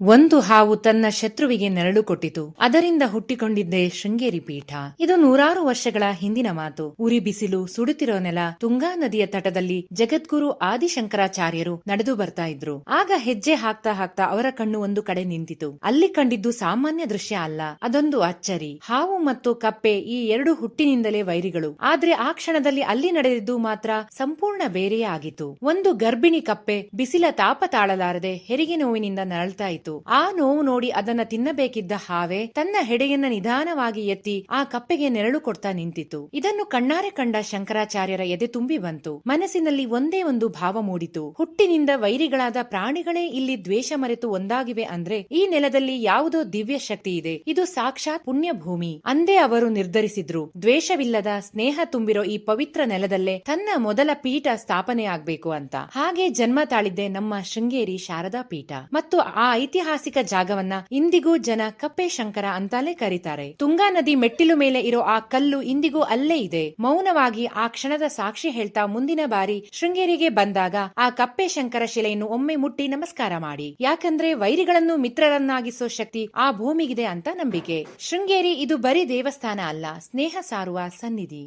ಒಂದು ಹಾವು ತನ್ನ ಶತ್ರುವಿಗೆ ನೆರಳು ಕೊಟ್ಟಿತು. ಅದರಿಂದ ಹುಟ್ಟಿಕೊಂಡಿದ್ದೇ ಶೃಂಗೇರಿ ಪೀಠ. ಇದು ನೂರಾರು ವರ್ಷಗಳ ಹಿಂದಿನ ಮಾತು. ಉರಿ ಬಿಸಿಲು ಸುಡುತ್ತಿರೋ ನೆಲ, ತುಂಗಾ ನದಿಯ ತಟದಲ್ಲಿ ಜಗದ್ಗುರು ಆದಿಶಂಕರಾಚಾರ್ಯರು ನಡೆದು ಬರ್ತಾ ಇದ್ರು. ಆಗ ಹೆಜ್ಜೆ ಹಾಕ್ತಾ ಹಾಕ್ತಾ ಅವರ ಕಣ್ಣು ಒಂದು ಕಡೆ ನಿಂತಿತು. ಅಲ್ಲಿ ಕಂಡಿದ್ದು ಸಾಮಾನ್ಯ ದೃಶ್ಯ ಅಲ್ಲ, ಅದೊಂದು ಅಚ್ಚರಿ. ಹಾವು ಮತ್ತು ಕಪ್ಪೆ ಈ ಎರಡು ಹುಟ್ಟಿನಿಂದಲೇ ವೈರಿಗಳು. ಆದ್ರೆ ಆ ಕ್ಷಣದಲ್ಲಿ ಅಲ್ಲಿ ನಡೆದಿದ್ದು ಮಾತ್ರ ಸಂಪೂರ್ಣ ಬೇರೆಯೇ ಆಗಿತ್ತು. ಒಂದು ಗರ್ಭಿಣಿ ಕಪ್ಪೆ ಬಿಸಿಲ ತಾಪ ತಾಳಲಾರದೆ ಹೆರಿಗೆ ನೋವಿನಿಂದ ನರಳ್ತಾ ಇತ್ತು. ಆ ನೋವು ನೋಡಿ ಅದನ್ನ ತಿನ್ನಬೇಕಿದ್ದ ಹಾವೆ ತನ್ನ ಹೆಡೆಯನ್ನ ನಿಧಾನವಾಗಿ ಎತ್ತಿ ಆ ಕಪ್ಪೆಗೆ ನೆರಳು ಕೊಡ್ತಾ ನಿಂತಿತು. ಇದನ್ನು ಕಣ್ಣಾರೆ ಕಂಡ ಶಂಕರಾಚಾರ್ಯರ ಎದೆ ತುಂಬಿ ಬಂತು. ಮನಸ್ಸಿನಲ್ಲಿ ಒಂದೇ ಒಂದು ಭಾವ ಮೂಡಿತು. ಹುಟ್ಟಿನಿಂದ ವೈರಿಗಳಾದ ಪ್ರಾಣಿಗಳೇ ಇಲ್ಲಿ ದ್ವೇಷ ಮರೆತು ಒಂದಾಗಿವೆ ಅಂದ್ರೆ ಈ ನೆಲದಲ್ಲಿ ಯಾವುದೋ ದಿವ್ಯ ಶಕ್ತಿ ಇದೆ. ಇದು ಸಾಕ್ಷಾತ್ ಪುಣ್ಯ ಭೂಮಿ. ಅಂದೇ ಅವರು ನಿರ್ಧರಿಸಿದ್ರು, ದ್ವೇಷವಿಲ್ಲದ ಸ್ನೇಹ ತುಂಬಿರೋ ಈ ಪವಿತ್ರ ನೆಲದಲ್ಲೇ ತನ್ನ ಮೊದಲ ಪೀಠ ಸ್ಥಾಪನೆ ಆಗ್ಬೇಕು ಅಂತ. ಹಾಗೆ ಜನ್ಮ ತಾಳಿದ್ದೆ ನಮ್ಮ ಶೃಂಗೇರಿ ಶಾರದಾ ಪೀಠ. ಮತ್ತು ಆ ಐತಿಹಾಸಿಕ ಜಾಗವನ್ನ ಇಂದಿಗೂ ಜನ ಕಪ್ಪೆ ಶಂಕರ ಅಂತಾಲೇ ಕರೀತಾರೆ. ತುಂಗಾ ನದಿ ಮೆಟ್ಟಿಲು ಮೇಲೆ ಇರೋ ಆ ಕಲ್ಲು ಇಂದಿಗೂ ಅಲ್ಲೇ ಇದೆ. ಮೌನವಾಗಿ ಆ ಕ್ಷಣದ ಸಾಕ್ಷಿ ಹೇಳ್ತಾ ಮುಂದಿನ ಬಾರಿ ಶೃಂಗೇರಿಗೆ ಬಂದಾಗ ಆ ಕಪ್ಪೆ ಶಂಕರ ಶಿಲೆಯನ್ನು ಒಮ್ಮೆ ಮುಟ್ಟಿ ನಮಸ್ಕಾರ ಮಾಡಿ. ಯಾಕಂದ್ರೆ ವೈರಿಗಳನ್ನು ಮಿತ್ರರನ್ನಾಗಿಸೋ ಶಕ್ತಿ ಆ ಭೂಮಿಗಿದೆ ಅಂತ ನಂಬಿಕೆ. ಶೃಂಗೇರಿ ಇದು ಬರೀ ದೇವಸ್ಥಾನ ಅಲ್ಲ, ಸ್ನೇಹ ಸಾರುವ ಸನ್ನಿಧಿ.